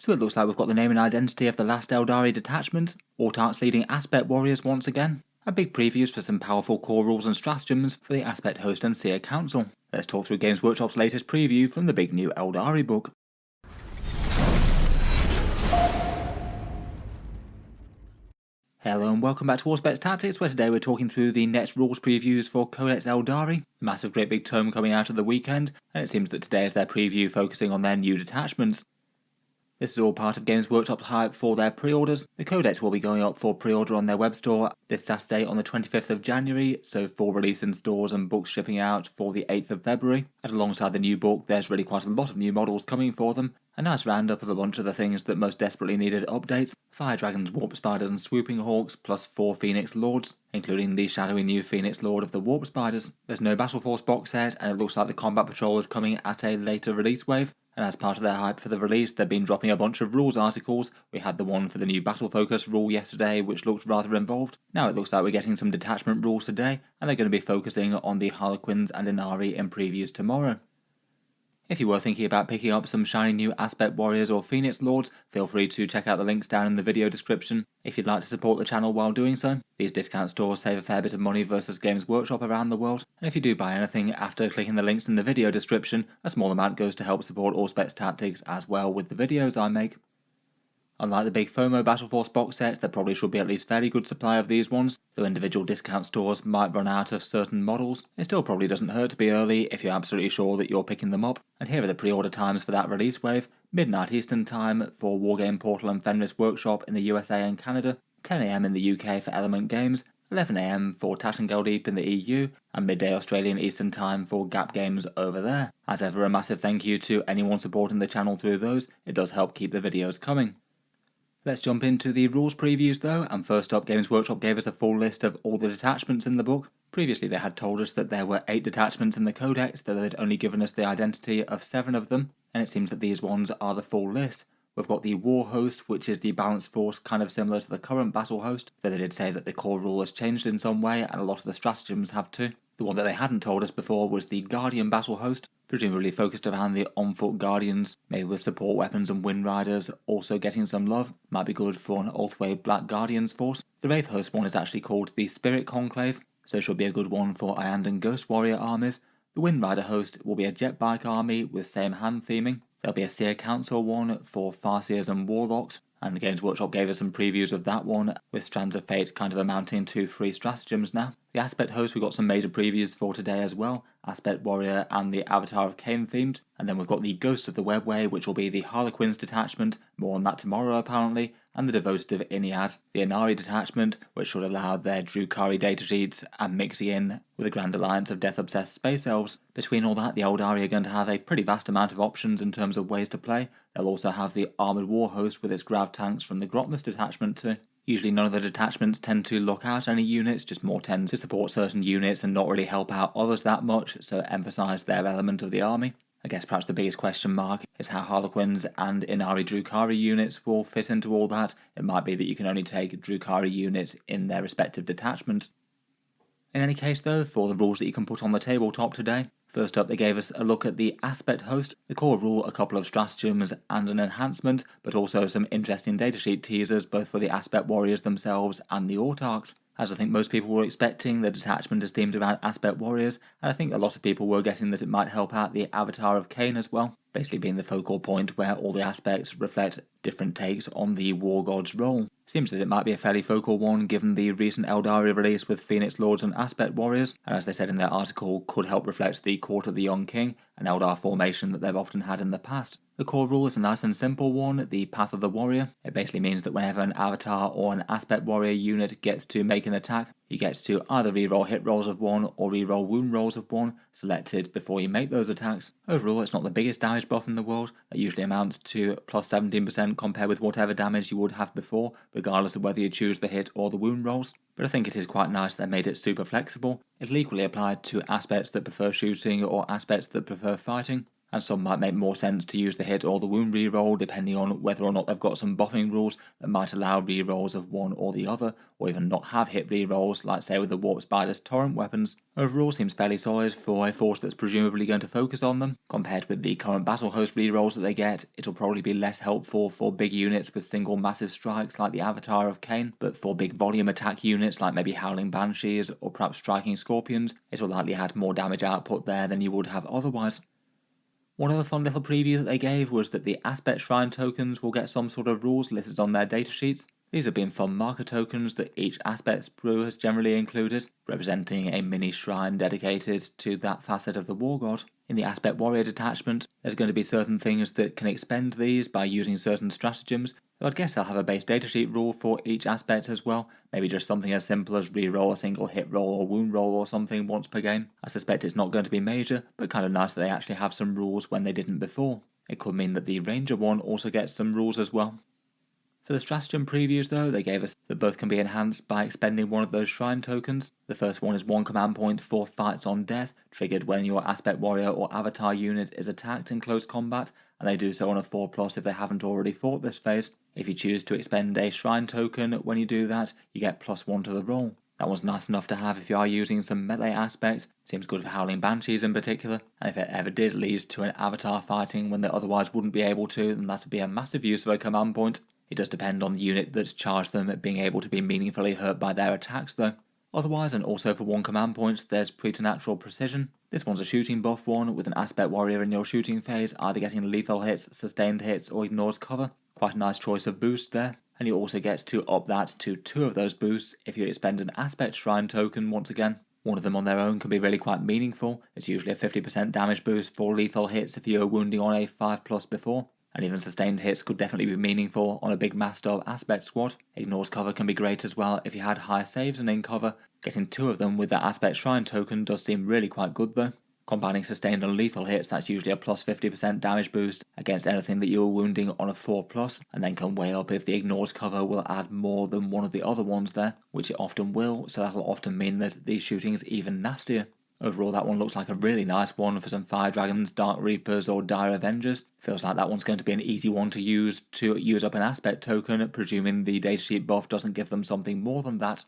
So it looks like we've got the name and identity of the last Aeldari detachment, Autarchs leading Aspect warriors once again, and big previews for some powerful core rules and stratagems for the Aspect host and Seer council. Let's talk through Games Workshop's latest preview from the big new Aeldari book. Hello and welcome back to Auspex Tactics, where today we're talking through the next rules previews for Codex Aeldari, a massive great big tome coming out of the weekend, and it seems that today is their preview focusing on their new detachments. This is all part of Games Workshop's hype for their pre-orders. The Codex will be going up for pre-order on their web store this Saturday on the 25th of January, so full release in stores and books shipping out for the 8th of February. And alongside the new book, there's really quite a lot of new models coming for them. A nice roundup of a bunch of the things that most desperately needed updates: Fire Dragons, Warp Spiders and Swooping Hawks, plus 4 Phoenix Lords, including the shadowy new Phoenix Lord of the Warp Spiders. There's no Battle Force box set, and it looks like the Combat Patrol is coming at a later release wave. And as part of their hype for the release, they've been dropping a bunch of rules articles. We had the one for the new Battle Focus rule yesterday, which looked rather involved. Now it looks like we're getting some detachment rules today, and they're going to be focusing on the Harlequins and Inari in previews tomorrow. If you were thinking about picking up some shiny new Aspect Warriors or Phoenix Lords, feel free to check out the links down in the video description if you'd like to support the channel while doing so. These discount stores save a fair bit of money versus Games Workshop around the world, and if you do buy anything after clicking the links in the video description, a small amount goes to help support Auspex Tactics as well with the videos I make. Unlike the big FOMO Battle Force box sets, there probably should be at least fairly good supply of these ones, though individual discount stores might run out of certain models. It still probably doesn't hurt to be early if you're absolutely sure that you're picking them up. And here are the pre-order times for that release wave: midnight Eastern Time for Wargame Portal and Fenris Workshop in the USA and Canada, 10 AM in the UK for Element Games, 11 AM for Tashengeldeep in the EU, and midday Australian Eastern Time for Gap Games over there. As ever, a massive thank you to anyone supporting the channel through those. It does help keep the videos coming. Let's jump into the rules previews though, and first up, Games Workshop gave us a full list of all the detachments in the book. Previously they had told us that there were 8 detachments in the Codex, though they'd only given us the identity of 7 of them, and it seems that these ones are the full list. We've got the War Host, which is the balanced force kind of similar to the current Battle Host, though they did say that the core rule has changed in some way and a lot of the stratagems have too. The one that they hadn't told us before was the Guardian Battle Host, presumably focused around the on-foot Guardians, maybe with support weapons and Wind Riders also getting some love. Might be good for an Ulthwave Black Guardians force. The Wraith Host one is actually called the Spirit Conclave, so it should be a good one for Iandan Ghost Warrior armies. The Wind Rider Host will be a Jet Bike army with same hand theming. There'll be a Seer Council one for Farseers and Warlocks, and the Games Workshop gave us some previews of that one, with Strands of Fate kind of amounting to 3 stratagems now. The Aspect Host we got some major previews for today as well, Aspect Warrior and the Avatar of Cain themed, and then we've got the Ghosts of the Webway, which will be the Harlequins detachment, more on that tomorrow apparently, and the Devoted of Iniad, the Inari detachment, which should allow their Drukhari datasheets and mixing in with a Grand Alliance of Death-Obsessed Space Elves. Between all that, the Aeldari are going to have a pretty vast amount of options in terms of ways to play. They'll also have the Armoured War Host with its grav tanks from the Grotmus detachment too. Usually none of the detachments tend to lock out any units, just more tend to support certain units and not really help out others that much, so emphasise their element of the army. I guess perhaps the biggest question mark is how Harlequins and Inari Drukhari units will fit into all that. It might be that you can only take Drukhari units in their respective detachments. In any case though, for the rules that you can put on the tabletop today, first up they gave us a look at the Aspect Host, the core rule, a couple of stratagems and an enhancement, but also some interesting datasheet teasers both for the Aspect Warriors themselves and the Autarchs. As I think most people were expecting, the detachment is themed around Aspect Warriors, and I think a lot of people were guessing that it might help out the Avatar of Cain as well, basically being the focal point where all the aspects reflect different takes on the War God's role. Seems that it might be a fairly focal one given the recent Aeldari release with Phoenix Lords and Aspect Warriors, and as they said in their article, could help reflect the Court of the Young King, an Eldar formation that they've often had in the past. The core rule is a nice and simple one, the Path of the Warrior. It basically means that whenever an Avatar or an Aspect Warrior unit gets to make an attack, you get to either reroll hit rolls of 1 or reroll wound rolls of 1, selected before you make those attacks. Overall, it's not the biggest damage buff in the world. That usually amounts to plus 17% compared with whatever damage you would have before, regardless of whether you choose the hit or the wound rolls. But I think it is quite nice they made it super flexible. It'll equally apply to aspects that prefer shooting or aspects that prefer fighting. and some might make more sense to use the hit or the wound reroll depending on whether or not they've got some buffing rules that might allow rerolls of one or the other, or even not have hit rerolls, like say with the Warp Spider's torrent weapons. Overall seems fairly solid for a force that's presumably going to focus on them. Compared with the current battle host rerolls that they get, it'll probably be less helpful for big units with single massive strikes like the Avatar of Cain, but for big volume attack units like maybe Howling Banshees or perhaps Striking Scorpions, it'll likely add more damage output there than you would have otherwise. One other fun little preview that they gave was that the Aspect Shrine tokens will get some sort of rules listed on their datasheets. These have been fun marker tokens that each Aspect brew has generally included, representing a mini shrine dedicated to that facet of the War God. In the Aspect Warrior detachment, there's going to be certain things that can expend these by using certain stratagems, though I'd guess they'll have a base datasheet rule for each aspect as well, maybe just something as simple as reroll a single hit roll or wound roll or something once per game. I suspect it's not going to be major, but kind of nice that they actually have some rules when they didn't before. It could mean that the Ranger one also gets some rules as well. For the stratagem previews though, they gave us that both can be enhanced by expending one of those shrine tokens. The first one is 1 command point for Fights on Death, triggered when your Aspect Warrior or Avatar unit is attacked in close combat, and they do so on a 4+ if they haven't already fought this phase. If you choose to expend a shrine token when you do that, you get +1 to the roll. That one's nice enough to have if you are using some melee aspects, seems good for Howling Banshees in particular, and if it ever did lead to an Avatar fighting when they otherwise wouldn't be able to, then that would be a massive use of a command point. It does depend on the unit that's charged them at being able to be meaningfully hurt by their attacks though. Otherwise, and also for 1 command point, there's Preternatural Precision. This one's a shooting buff one, with an Aspect Warrior in your shooting phase either getting lethal hits, sustained hits, or ignores cover. Quite a nice choice of boost there. And you also get to up that to 2 of those boosts if you expend an Aspect Shrine token once again. One of them on their own can be really quite meaningful. It's usually a 50% damage boost for lethal hits if you were wounding on a 5+ before. And even sustained hits could definitely be meaningful on a big Master Aspect squad. Ignores cover can be great as well if you had high saves and in cover. Getting 2 of them with that Aspect Shrine token does seem really quite good though. Combining sustained and lethal hits, that's usually a +50% damage boost against anything that you were wounding on a 4+, and then can weigh up if the ignores cover will add more than one of the other ones there, which it often will, so that'll often mean that the shooting is even nastier. Overall, that one looks like a really nice one for some Fire Dragons, Dark Reapers, or Dire Avengers. Feels like that one's going to be an easy one to use up an Aspect token, presuming the datasheet buff doesn't give them something more than that.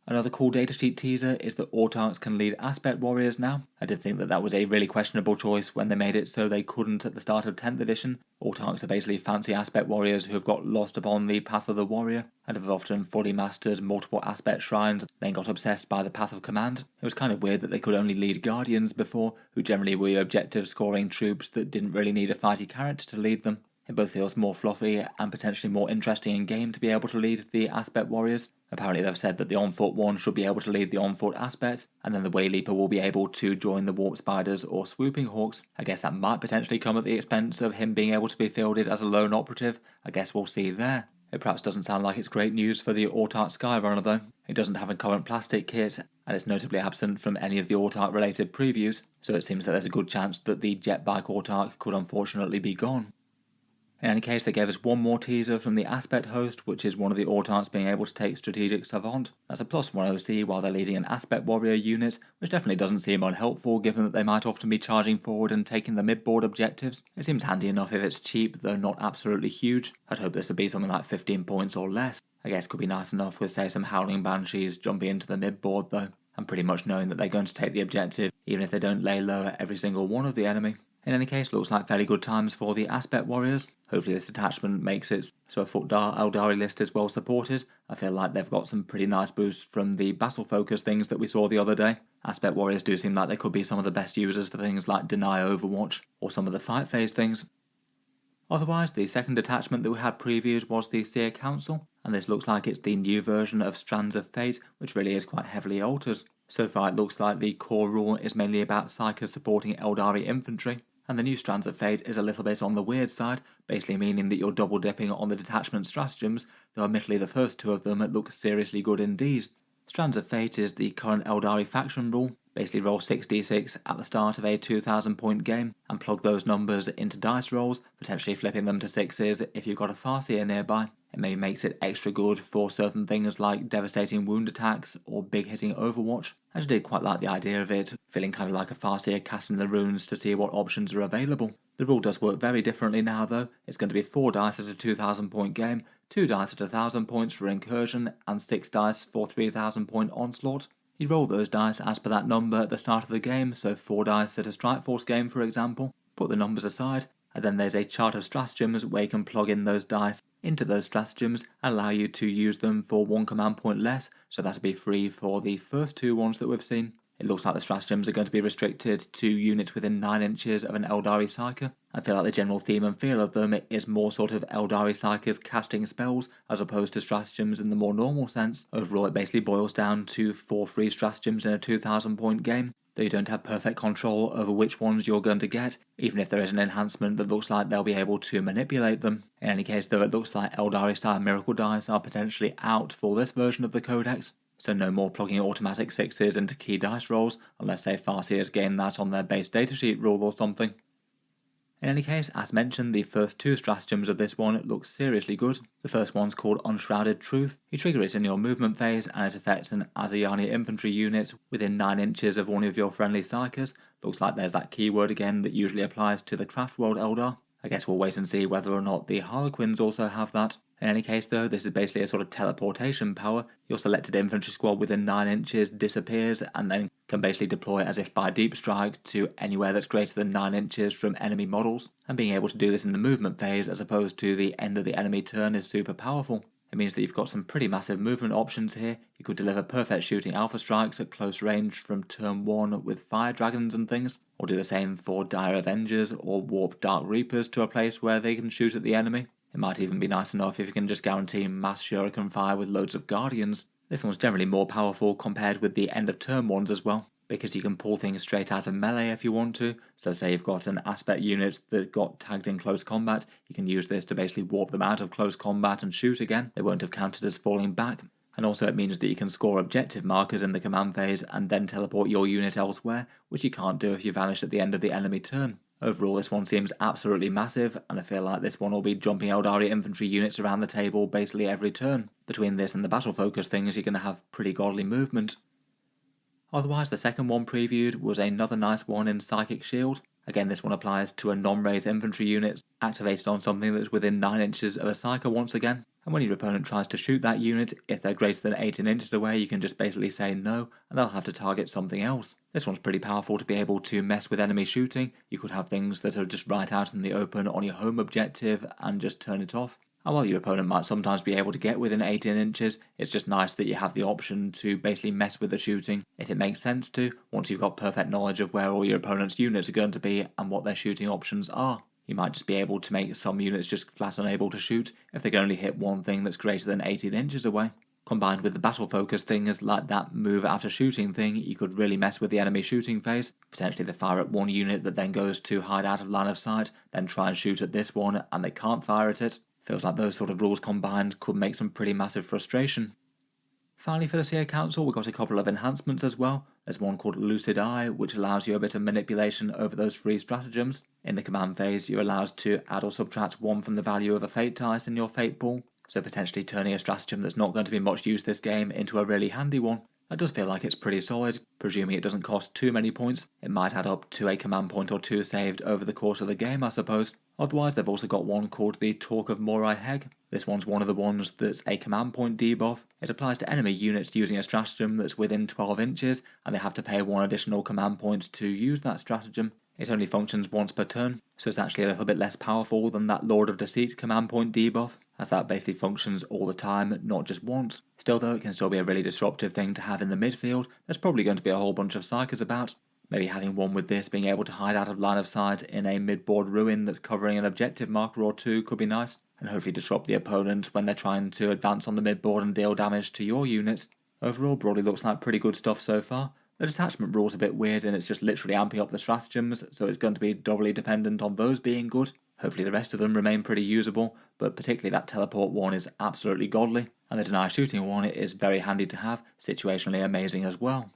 Another cool datasheet teaser is that Autarchs can lead Aspect Warriors now. I did think that that was a really questionable choice when they made it so they couldn't at the start of 10th edition. Autarchs are basically fancy Aspect Warriors who have got lost upon the path of the warrior, and have often fully mastered multiple Aspect Shrines, then got obsessed by the path of command. It was kind of weird that they could only lead Guardians before, who generally were objective scoring troops that didn't really need a fighty character to lead them. It both feels more fluffy and potentially more interesting in game to be able to lead the Aspect Warriors. Apparently they've said that the on-foot one should be able to lead the on-foot Aspects, and then the Wayleaper will be able to join the Warp Spiders or Swooping Hawks. I guess that might potentially come at the expense of him being able to be fielded as a lone operative. I guess we'll see there. It perhaps doesn't sound like it's great news for the Autarch Skyrunner though. It doesn't have a current plastic kit, and it's notably absent from any of the Autarch related previews, so it seems that there's a good chance that the Jetbike Autarch could unfortunately be gone. In any case, they gave us one more teaser from the Aspect host, which is one of the Autarchs being able to take Strategic Savant. That's a +1 OC while they're leading an Aspect Warrior unit, which definitely doesn't seem unhelpful given that they might often be charging forward and taking the mid-board objectives. It seems handy enough if it's cheap, though not absolutely huge. I'd hope this would be something like 15 points or less. I guess could be nice enough with say some Howling Banshees jumping into the mid-board though, and pretty much knowing that they're going to take the objective even if they don't lay low at every single one of the enemy. In any case, looks like fairly good times for the Aspect Warriors. Hopefully this detachment makes it so a Aeldari list is well supported. I feel like they've got some pretty nice boosts from the battle focus things that we saw the other day. Aspect Warriors do seem like they could be some of the best users for things like Deny Overwatch, or some of the fight phase things. Otherwise, the second detachment that we had previewed was the Seer Council, and this looks like it's the new version of Strands of Fate, which really is quite heavily altered. So far it looks like the core rule is mainly about Psykers supporting Aeldari infantry, and the new Strands of Fate is a little bit on the weird side, basically meaning that you're double dipping on the detachment stratagems, though admittedly the first 2 of them look seriously good indeed. Strands of Fate is the current Aeldari faction rule. Basically roll 6d6 at the start of a 2000 point game and plug those numbers into dice rolls, potentially flipping them to 6s if you've got a Farseer nearby. It maybe makes it extra good for certain things like devastating wound attacks or big hitting Overwatch. I just did quite like the idea of it, feeling kind of like a Farseer casting the runes to see what options are available. The rule does work very differently now though. It's going to be 4 dice at a 2000 point game, 2 dice at 1000 points for incursion, and 6 dice for 3000 point onslaught. You roll those dice as per that number at the start of the game, so 4 dice at a Strike Force game for example. Put the numbers aside, and then there's a chart of stratagems where you can plug in those dice into those stratagems and allow you to use them for 1 command point less, so that'll be free for the first 2 ones that we've seen. It looks like the stratagems are going to be restricted to units within 9 inches of an Aeldari Psyker. I feel like the general theme and feel of them is more sort of Aeldari Psykers casting spells as opposed to stratagems in the more normal sense. Overall it basically boils down to 4 free stratagems in a 2000 point game, though you don't have perfect control over which ones you're going to get, even if there is an enhancement that looks like they'll be able to manipulate them. In any case though, it looks like Aeldari style miracle dice are potentially out for this version of the codex. So no more plugging automatic 6s into key dice rolls, unless say Farseers gain that on their base datasheet rule or something. In any case, as mentioned, the first 2 stratagems of this one look seriously good. The first one's called Unshrouded Truth. You trigger it in your movement phase and it affects an Azayani infantry unit within 9 inches of one of your friendly Psykers. Looks like there's that keyword again that usually applies to the Craft World Eldar. I guess we'll wait and see whether or not the Harlequins also have that. In any case though, this is basically a sort of teleportation power. Your selected infantry squad within 9 inches disappears and then can basically deploy as if by deep strike to anywhere that's greater than 9 inches from enemy models. And being able to do this in the movement phase as opposed to the end of the enemy turn is super powerful. It means that you've got some pretty massive movement options here. You could deliver perfect shooting alpha strikes at close range from turn 1 with fire dragons and things, or do the same for dire avengers or warp dark reapers to a place where they can shoot at the enemy. It might even be nice enough if you can just guarantee mass shuriken fire with loads of guardians. This one's generally more powerful compared with the end of turn ones as well, because you can pull things straight out of melee if you want to. So say you've got an aspect unit that got tagged in close combat, you can use this to basically warp them out of close combat and shoot again. They won't have counted as falling back. And also it means that you can score objective markers in the command phase and then teleport your unit elsewhere, which you can't do if you vanish at the end of the enemy turn. Overall this one seems absolutely massive, and I feel like this one will be jumping Aeldari infantry units around the table basically every turn. Between this and the battle focus things, you're going to have pretty godly movement. Otherwise, the second one previewed was another nice one in Psychic Shield. Again, this one applies to a non-wraith infantry unit, activated on something that's within 9 inches of a Psyker once again. And when your opponent tries to shoot that unit, if they're greater than 18 inches away, you can just basically say no, and they'll have to target something else. This one's pretty powerful to be able to mess with enemy shooting. You could have things that are just right out in the open on your home objective and just turn it off. And while your opponent might sometimes be able to get within 18 inches, it's just nice that you have the option to basically mess with the shooting if it makes sense to, once you've got perfect knowledge of where all your opponent's units are going to be and what their shooting options are. You might just be able to make some units just flat unable to shoot if they can only hit one thing that's greater than 18 inches away. Combined with the battle focus things like that move after shooting thing, you could really mess with the enemy shooting phase. Potentially they fire at one unit that then goes to hide out of line of sight, then try and shoot at this one and they can't fire at it. Feels like those sort of rules combined could make some pretty massive frustration. Finally for the Seer Council, we've got a couple of enhancements as well. There's one called Lucid Eye, which allows you a bit of manipulation over those free stratagems. In the command phase, you're allowed to add or subtract 1 from the value of a fate dice in your fate pool, so potentially turning a stratagem that's not going to be much use this game into a really handy one. That does feel like it's pretty solid, presuming it doesn't cost too many points. It might add up to a command point or 2 saved over the course of the game, I suppose. Otherwise, they've also got one called the Talk of Morai Heg. This one's one of the ones that's a command point debuff. It applies to enemy units using a stratagem that's within 12 inches, and they have to pay 1 additional command point to use that stratagem. It only functions once per turn, so it's actually a little bit less powerful than that Lord of Deceit command point debuff, as that basically functions all the time, not just once. Still though, it can still be a really disruptive thing to have in the midfield. There's probably going to be a whole bunch of Psykers about. Maybe having one with this being able to hide out of line of sight in a mid-board ruin that's covering an objective marker or 2 could be nice, and hopefully disrupt the opponent when they're trying to advance on the mid-board and deal damage to your units. Overall, broadly looks like pretty good stuff so far. The detachment rule's a bit weird and it's just literally amping up the stratagems, so it's going to be doubly dependent on those being good. Hopefully the rest of them remain pretty usable, but particularly that teleport one is absolutely godly, and the deny shooting one is very handy to have, situationally amazing as well.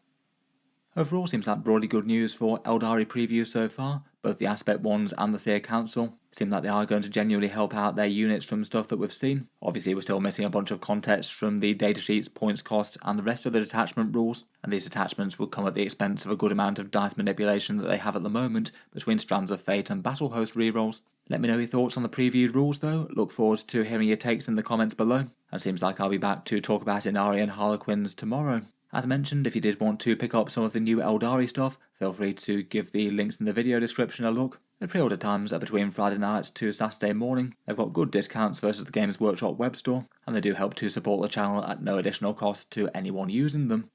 Overall, seems like broadly good news for Aeldari previews so far. Both the Aspect ones and the Seer Council seem like they are going to genuinely help out their units from stuff that we've seen. Obviously, we're still missing a bunch of context from the datasheets, points costs, and the rest of the detachment rules, and these detachments will come at the expense of a good amount of dice manipulation that they have at the moment between Strands of Fate and Battle Host rerolls. Let me know your thoughts on the previewed rules though. Look forward to hearing your takes in the comments below. And seems like I'll be back to talk about Inari and Harlequins tomorrow. As mentioned, if you did want to pick up some of the new Aeldari stuff, feel free to give the links in the video description a look. The pre-order times are between Friday night to Saturday morning. They've got good discounts versus the Games Workshop web store, and they do help to support the channel at no additional cost to anyone using them.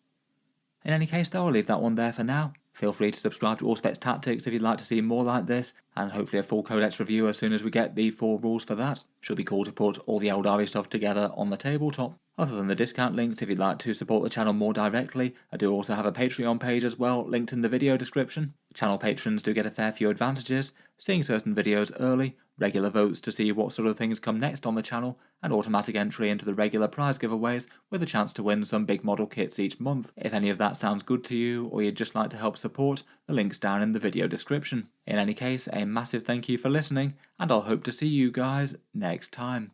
In any case though, I'll leave that one there for now. Feel free to subscribe to Auspex Tactics if you'd like to see more like this, and hopefully a full Codex review as soon as we get the full rules for that. Should be cool to put all the Aeldari stuff together on the tabletop. Other than the discount links, if you'd like to support the channel more directly, I do also have a Patreon page as well, linked in the video description. Channel patrons do get a fair few advantages, seeing certain videos early, regular votes to see what sort of things come next on the channel, and automatic entry into the regular prize giveaways with a chance to win some big model kits each month. If any of that sounds good to you, or you'd just like to help support, the link's down in the video description. In any case, a massive thank you for listening, and I'll hope to see you guys next time.